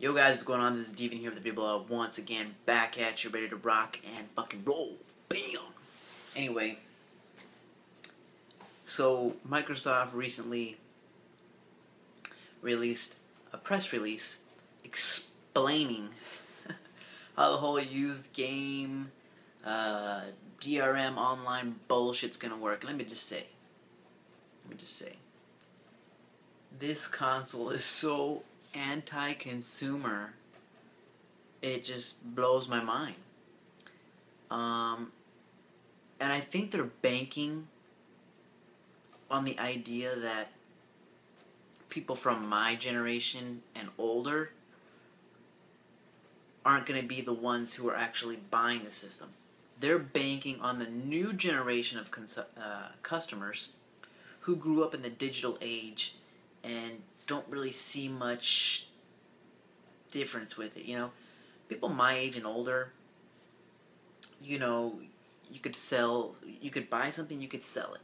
Yo guys, what's going on? This is Devian here with the Blog once again, back at you, ready to rock and fucking roll. Bam! Anyway, so Microsoft recently released a press release explaining how the whole used game, DRM online bullshit's gonna work. Let me just say, this console is so anti-consumer, it just blows my mind. And I think they're banking on the idea that people from my generation and older aren't going to be the ones who are actually buying the system. They're banking on the new generation of customers who grew up in the digital age and don't really see much difference with it. You know, people my age and older, you know, you could buy something, you could sell it.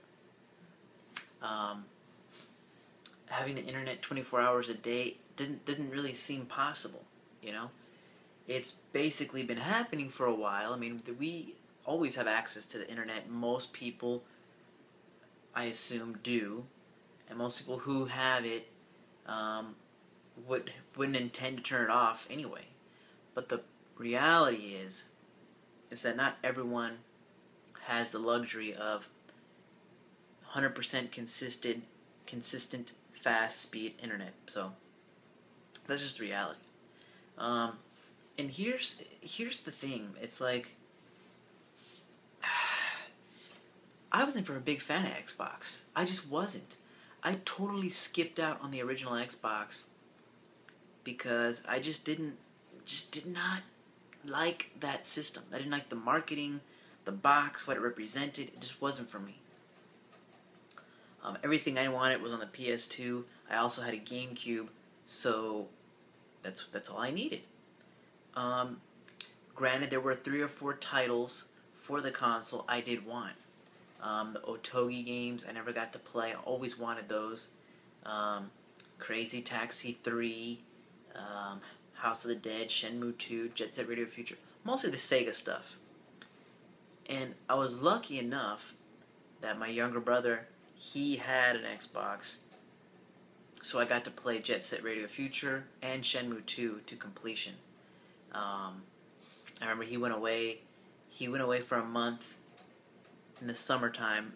Having the internet 24 hours a day didn't really seem possible, you know. It's basically been happening for a while. I mean, we always have access to the internet. Most people, I assume, do, and most people who have it wouldn't intend to turn it off anyway. But the reality is that not everyone has the luxury of 100% consistent fast speed internet. So that's just the reality. And here's the thing. It's like, I wasn't for a big fan of Xbox. I just wasn't. I totally skipped out on the original Xbox because I just did not like that system. I didn't like the marketing, the box, what it represented. It just wasn't for me. Everything I wanted was on the PS2. I also had a GameCube, so that's all I needed. Granted, there were 3 or 4 titles for the console I did want. The Otogi games I never got to play. I always wanted those. Crazy Taxi 3, House of the Dead, Shenmue 2, Jet Set Radio Future. Mostly the Sega stuff. And I was lucky enough that my younger brother, he had an Xbox, so I got to play Jet Set Radio Future and Shenmue 2 to completion. I remember he went away for a month in the summertime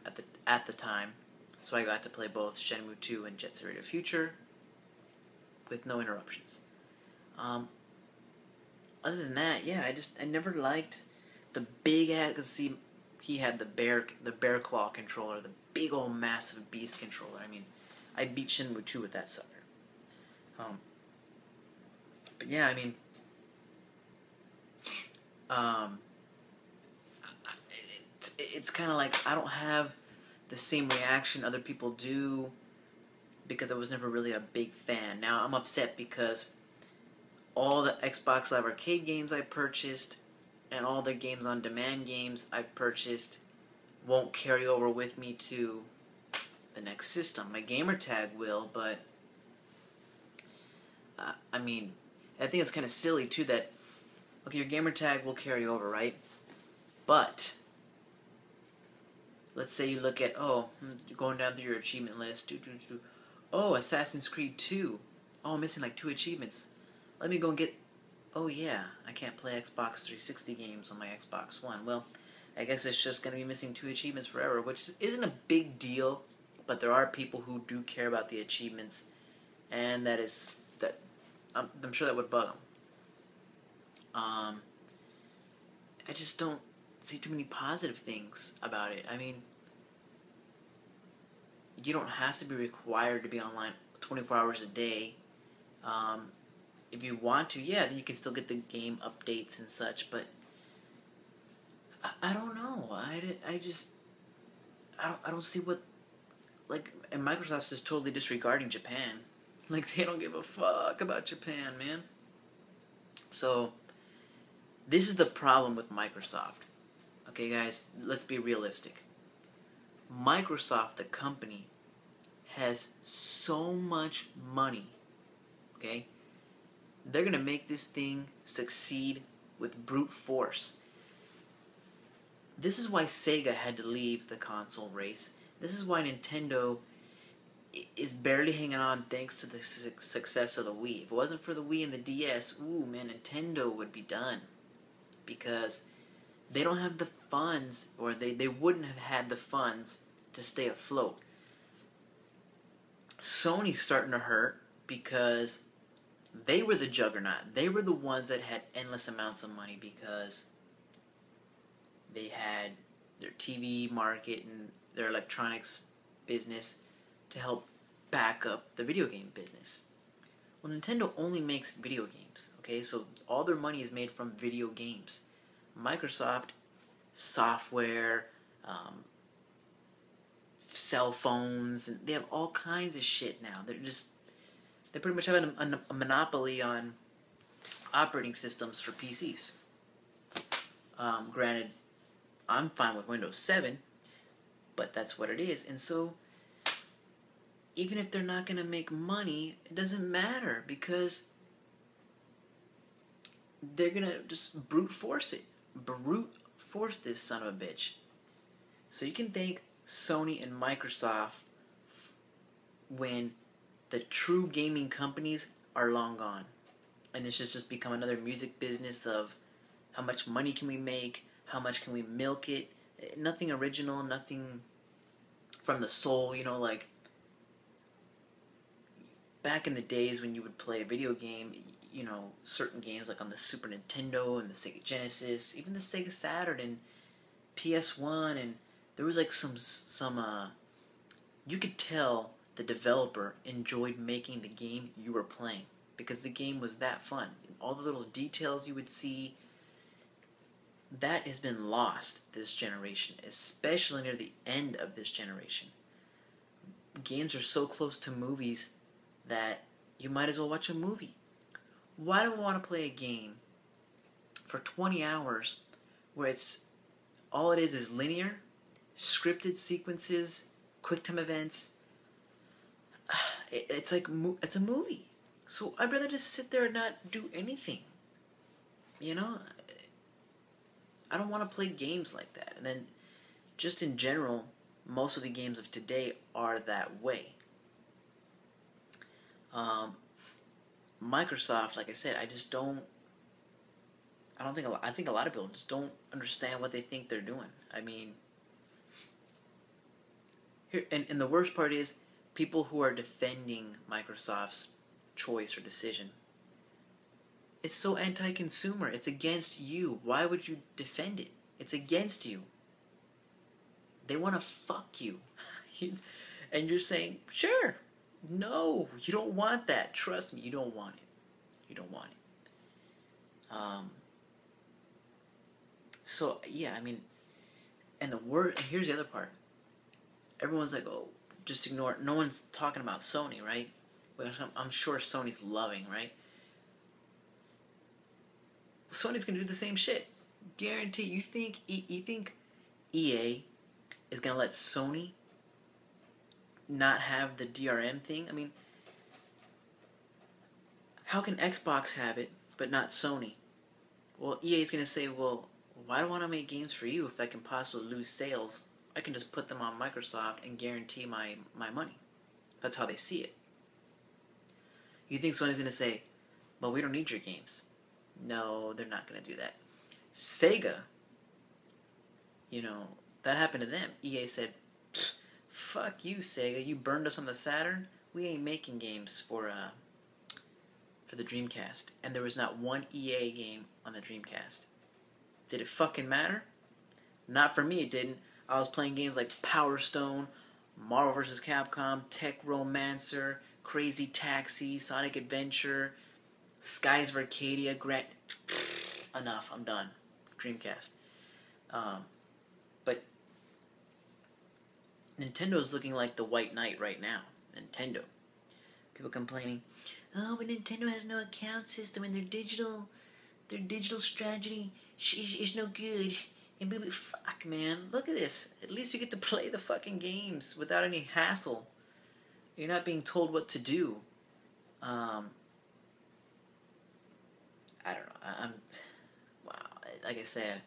at the time, so I got to play both Shenmue 2 and Jet Set Radio Future with no interruptions. Other than that, yeah, I never liked the big ass. Cause see, he had the bear claw controller, the big old massive beast controller. I mean, I beat Shenmue 2 with that sucker. But yeah, I mean, it's kind of like I don't have the same reaction other people do because I was never really a big fan. Now I'm upset because all the Xbox Live Arcade games I purchased and all the games on demand games I purchased won't carry over with me to the next system. My gamertag will, but I mean, I think it's kind of silly too that, okay, your gamertag will carry over, right? But let's say you look at, you're going down through your achievement list. Oh, Assassin's Creed 2. Oh, I'm missing like 2 achievements. Let me go and get... Oh yeah, I can't play Xbox 360 games on my Xbox One. Well, I guess it's just going to be missing 2 achievements forever, which isn't a big deal, but there are people who do care about the achievements, and I'm sure that would bug them. I just don't see too many positive things about it. I mean, you don't have to be required to be online 24 hours a day. If you want to, yeah, then you can still get the game updates and such, but I don't know. I don't see what, like, and Microsoft's just totally disregarding Japan. Like, they don't give a fuck about Japan, man. So, this is the problem with Microsoft. Okay, guys, let's be realistic. Microsoft, the company, has so much money, okay? They're going to make this thing succeed with brute force. This is why Sega had to leave the console race. This is why Nintendo is barely hanging on thanks to the success of the Wii. If it wasn't for the Wii and the DS, ooh man, Nintendo would be done. Because they don't have the funds, or they wouldn't have had the funds to stay afloat. Sony's starting to hurt because they were the juggernaut. They were the ones that had endless amounts of money because they had their TV market and their electronics business to help back up the video game business. Well, Nintendo only makes video games, okay? So all their money is made from video games. Microsoft, software, cell phones, they have all kinds of shit now. They pretty much have a monopoly on operating systems for PCs. Granted, I'm fine with Windows 7, but that's what it is. And so, even if they're not going to make money, it doesn't matter because they're going to just brute force it. Brute force this son of a bitch. So you can thank Sony and Microsoft when the true gaming companies are long gone. And this has just become another music business of how much money can we make, how much can we milk it. Nothing original, nothing from the soul, you know, like back in the days when you would play a video game, you know, certain games like on the Super Nintendo and the Sega Genesis, even the Sega Saturn and PS1, and there was like some you could tell the developer enjoyed making the game you were playing because the game was that fun. All the little details you would see, that has been lost this generation, especially near the end of this generation. Games are so close to movies that you might as well watch a movie. Why do I want to play a game for 20 hours where it's all it is linear, scripted sequences, QuickTime events? It's like it's a movie. So I'd rather just sit there and not do anything. You know? I don't want to play games like that. And then, just in general, most of the games of today are that way. Microsoft, like I said, I think a lot of people just don't understand what they think they're doing. I mean, here, and the worst part is people who are defending Microsoft's choice or decision. It's so anti-consumer. It's against you. Why would you defend it? It's against you. They want to fuck you. And you're saying, sure. No, you don't want that. Trust me, you don't want it. You don't want it. So, yeah, I mean, and here's the other part. Everyone's like, oh, just ignore it. No one's talking about Sony, right? I'm sure Sony's loving, right? Sony's gonna do the same shit. Guarantee. You think EA is gonna let Sony not have the DRM thing? I mean, how can Xbox have it but not Sony? Well, EA is gonna say, well, why do I want to make games for you if I can possibly lose sales? I can just put them on Microsoft and guarantee my money. That's how they see it. You think Sony's gonna say, well, we don't need your games? No, they're not gonna do that. Sega, you know, that happened to them. EA said, fuck you, Sega. You burned us on the Saturn. We ain't making games for the Dreamcast. And there was not one EA game on the Dreamcast. Did it fucking matter? Not for me, it didn't. I was playing games like Power Stone, Marvel vs. Capcom, Tech Romancer, Crazy Taxi, Sonic Adventure, Skies of Arcadia, enough, I'm done. Dreamcast. But Nintendo's looking like the White Knight right now. Nintendo. People complaining, oh, but Nintendo has no account system and their digital strategy is no good. And baby, fuck, man, look at this. At least you get to play the fucking games without any hassle. You're not being told what to do. I don't know. I'm wow. Like I said,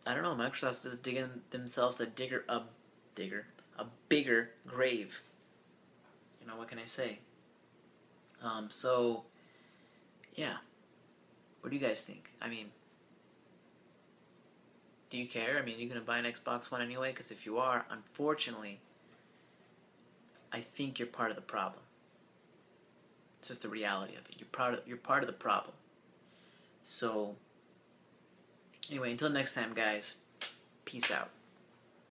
I don't know. Microsoft's just digging themselves a bigger grave. You know, what can I say? So yeah. What do you guys think? I mean, do you care? I mean, you're gonna buy an Xbox One anyway, because if you are, unfortunately, I think you're part of the problem. It's just the reality of it. You're part of the problem. So anyway, until next time, guys. Peace out.